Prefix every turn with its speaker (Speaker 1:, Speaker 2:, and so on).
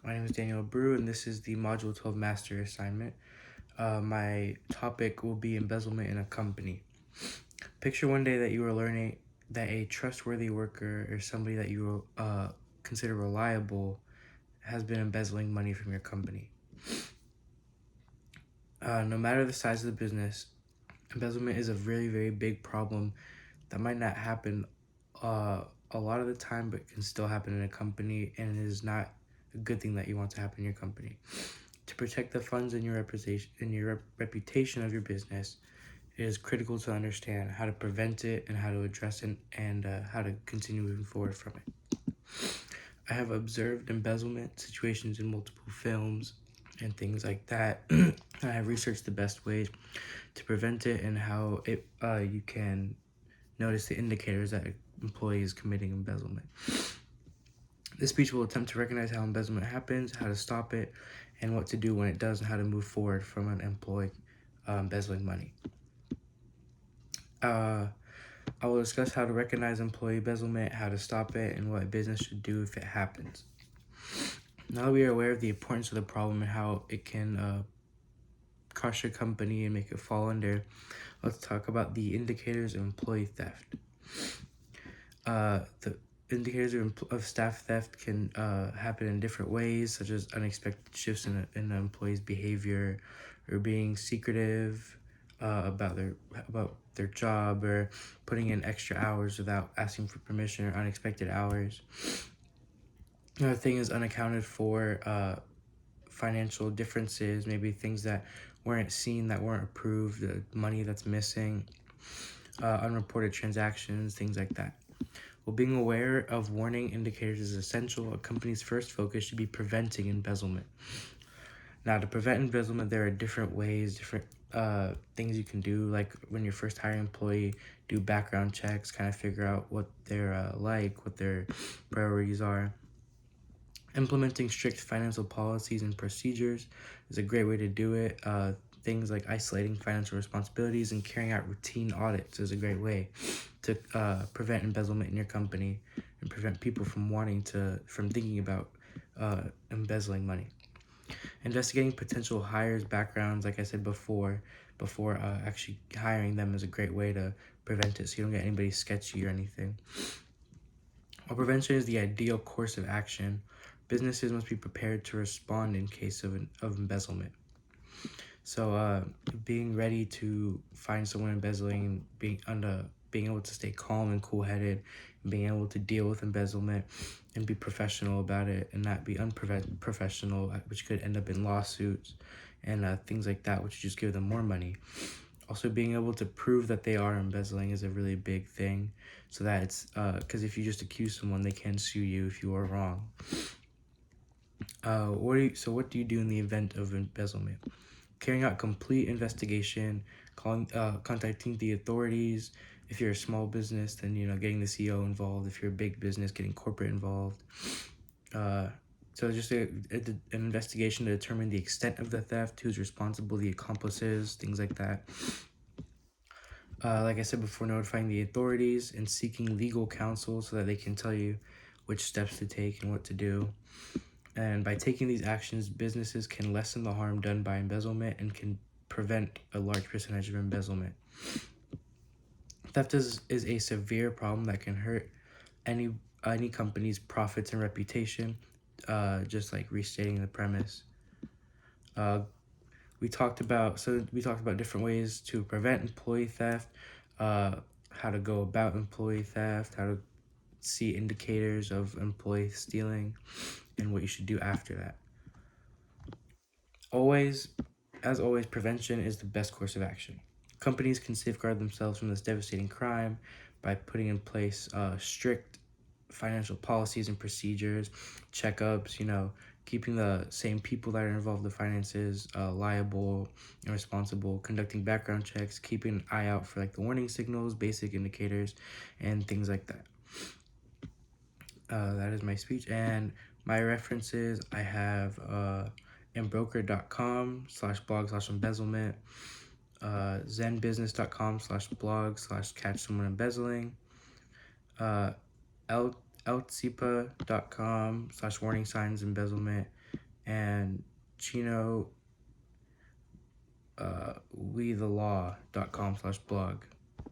Speaker 1: My name is Daniel Brew, and this is the Module 12 Master Assignment. My topic will be embezzlement in a company. Picture one day that you are learning that a trustworthy worker or somebody that you consider reliable has been embezzling money from your company. No matter the size of the business, embezzlement is a very, very big problem that might not happen a lot of the time, but can still happen in a company, and it is not a good thing that you want to happen in your company. To protect the funds in your reputation of your business, it is critical to understand how to prevent it and how to address it and how to continue moving forward from it. I have observed embezzlement situations in multiple films and things like that. I have researched the best ways to prevent it and how you can notice the indicators that an employee is committing embezzlement. This speech will attempt to recognize how embezzlement happens, how to stop it, and what to do when it does, and how to move forward from an employee embezzling money. I will discuss how to recognize employee embezzlement, how to stop it, and what a business should do if it happens. Now that we are aware of the importance of the problem and how it can crush your company and make it fall under, let's talk about the indicators of employee theft. The indicators of staff theft can happen in different ways, such as unexpected shifts in an employee's behavior, or being secretive about their job, or putting in extra hours without asking for permission, or unexpected hours. Another thing is unaccounted for financial differences, maybe things that weren't seen, that weren't approved, the money that's missing, unreported transactions, things like that. While being aware of warning indicators is essential, a company's first focus should be preventing embezzlement. Now, to prevent embezzlement, there are different ways, different things you can do. Like when you're first hiring an employee, do background checks, kind of figure out what they're like, what their priorities are. Implementing strict financial policies and procedures is a great way to do it. Things like isolating financial responsibilities and carrying out routine audits is a great way to prevent embezzlement in your company and prevent people from thinking about embezzling money. Investigating potential hires' backgrounds, like I said before actually hiring them, is a great way to prevent it so you don't get anybody sketchy or anything. While prevention is the ideal course of action, businesses must be prepared to respond in case of embezzlement. So being ready to find someone embezzling, being able to stay calm and cool-headed, and being able to deal with embezzlement and be professional about it and not be unprofessional, which could end up in lawsuits and things like that, which just give them more money. Also, being able to prove that they are embezzling is a really big thing, so that it's because if you just accuse someone, they can sue you if you are wrong. What do you do in the event of embezzlement? Carrying out complete investigation, contacting the authorities. If you're a small business, then getting the CEO involved. If you're a big business, getting corporate involved. So just an investigation to determine the extent of the theft, who's responsible, the accomplices, things like that. Like I said before, notifying the authorities and seeking legal counsel so that they can tell you which steps to take and what to do. And by taking these actions, businesses can lessen the harm done by embezzlement and can prevent a large percentage of embezzlement. Theft is a severe problem that can hurt any company's profits and reputation, just like restating the premise. We talked about different ways to prevent employee theft, how to go about employee theft, how to see indicators of employee stealing, and what you should do after that. As always, prevention is the best course of action. Companies can safeguard themselves from this devastating crime by putting in place strict financial policies and procedures, checkups, keeping the same people that are involved in the finances liable and responsible, conducting background checks, keeping an eye out for the warning signals, basic indicators, and things like that. That is my speech, and my references, I have embroker.com/blog/embezzlement, zenbusiness.com/blog/catch-someone-embezzling, eltsipa.com/warning signs embezzlement, and Chino, wethelaw.com/blog.